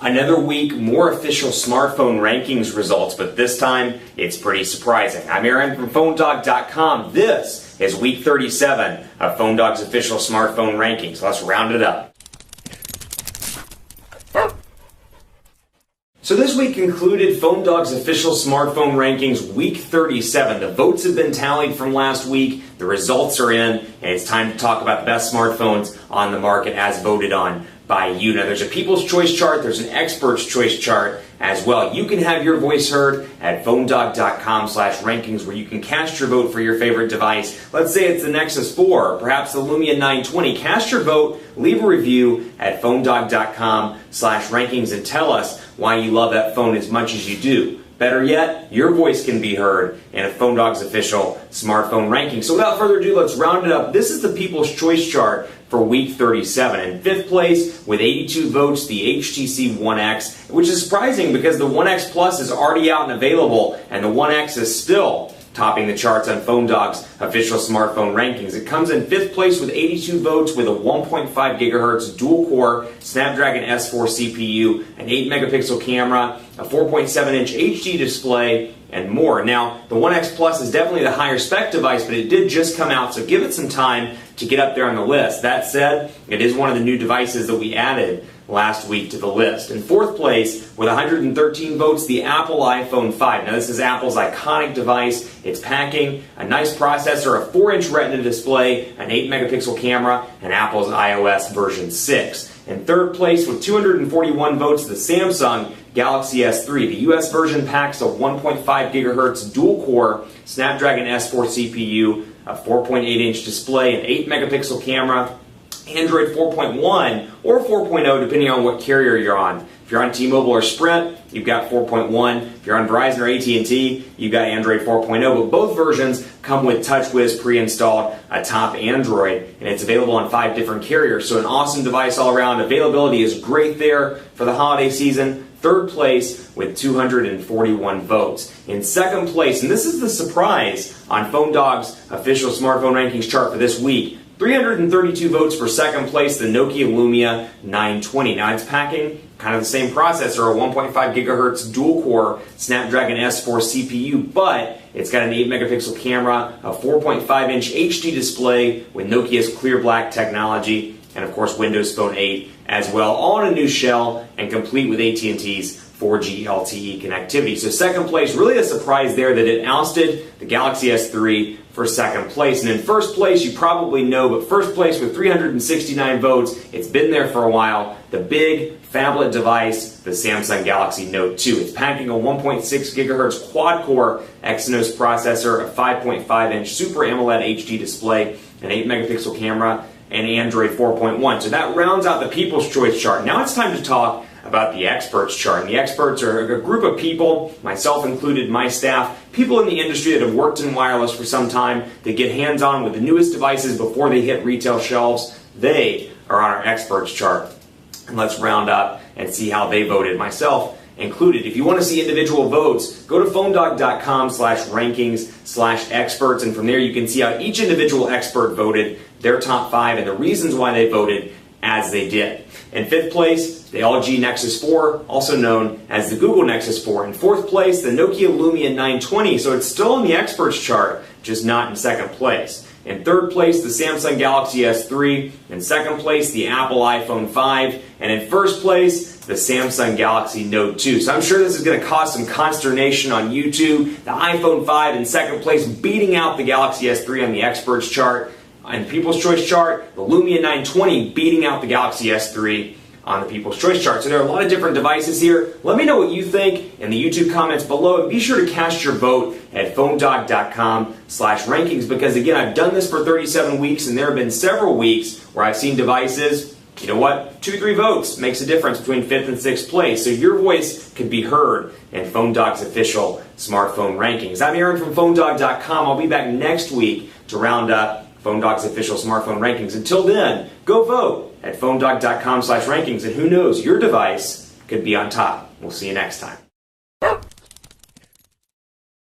Another week, more official smartphone rankings results, but this time it's pretty surprising. I'm Aaron from PhoneDog.com. This is week 37 of PhoneDog's official smartphone rankings. Let's round it up. So this week concluded PhoneDog's official smartphone rankings, week 37. The votes have been tallied from last week, the results are in, and it's time to talk about the best smartphones on the market as voted on by you. Now there's a People's Choice chart, there's an Expert's Choice chart as well. You can have your voice heard at PhoneDog.com/rankings, where you can cast your vote for your favorite device. Let's say it's the Nexus 4, or perhaps the Lumia 920. Cast your vote, leave a review at PhoneDog.com/rankings and tell us why you love that phone as much as you do. Better yet, your voice can be heard in a PhoneDog's official smartphone ranking. So without further ado, let's round it up. This is the People's Choice chart for week 37. In fifth place, with 82 votes, the HTC One X, which is surprising because the One X Plus is already out and available, and the One X is still topping the charts on PhoneDog's official smartphone rankings. It comes in fifth place with 82 votes with a 1.5 gigahertz dual-core Snapdragon S4 CPU, an 8-megapixel camera, a 4.7-inch HD display, and more. Now, the One X Plus is definitely the higher spec device, but it did just come out, so give it some time to get up there on the list. That said, it is one of the new devices that we added last week to the list. In fourth place, with 113 votes, the Apple iPhone 5. Now, this is Apple's iconic device. It's packing a nice processor, a 4-inch Retina display, an 8-megapixel camera, and Apple's iOS version 6. In third place, with 241 votes, the Samsung Galaxy S3. The US version packs a 1.5 gigahertz dual-core Snapdragon S4 CPU, a 4.8-inch display, an 8-megapixel camera, Android 4.1 or 4.0 depending on what carrier you're on. If you're on T-Mobile or Sprint, you've got 4.1. If you're on Verizon or AT&T, you've got Android 4.0. But both versions come with TouchWiz pre-installed atop Android, and it's available on 5 different carriers. So an awesome device all around. Availability is great there for the holiday season. Third place with 241 votes. In second place, and this is the surprise on PhoneDog's official smartphone rankings chart for this week, 332 votes for second place, the Nokia Lumia 920. Now it's packing kind of the same processor, a 1.5 gigahertz dual-core Snapdragon S4 CPU, but it's got an 8-megapixel camera, a 4.5-inch HD display with Nokia's Clear Black technology, and of course Windows Phone 8 as well, all on a new shell and complete with AT&T's 4G LTE connectivity. So second place, really a surprise there that it ousted the Galaxy S3 for second place. And in first place, you probably know, but first place with 369 votes, it's been there for a while, the big phablet device, the Samsung Galaxy Note 2. It's packing a 1.6 gigahertz quad-core Exynos processor, a 5.5-inch Super AMOLED HD display, an 8-megapixel camera, and Android 4.1. So that rounds out the People's Choice chart. Now it's time to talk about the Experts chart. And the experts are a group of people, myself included, my staff, people in the industry that have worked in wireless for some time, that get hands-on with the newest devices before they hit retail shelves. They are on our Experts chart. And let's round up and see how they voted, myself included. If you want to see individual votes, go to PhoneDog.com/rankings/experts, and from there you can see how each individual expert voted, their top 5, and the reasons why they voted as they did. In fifth place, the LG Nexus 4, also known as the Google Nexus 4. In fourth place, the Nokia Lumia 920, so it's still on the Experts chart, just not in second place. In third place, the Samsung Galaxy S3. In second place, the Apple iPhone 5. And in first place, the Samsung Galaxy Note 2. So I'm sure this is going to cause some consternation on YouTube. The iPhone 5 in second place, beating out the Galaxy S3 on the Experts chart. On the People's Choice chart, the Lumia 920 beating out the Galaxy S3 on the People's Choice chart. So there are a lot of different devices here. Let me know what you think in the YouTube comments below, and be sure to cast your vote at PhoneDog.com/rankings, because again, I've done this for 37 weeks, and there have been several weeks where I've seen devices, you know what, 2-3 votes makes a difference between 5th and 6th place. So your voice could be heard in PhoneDog's official smartphone rankings. I'm Aaron from PhoneDog.com. I'll be back next week to round up PhoneDog's official smartphone rankings. Until then, go vote at PhoneDog.com/rankings, and who knows, your device could be on top. We'll see you next time.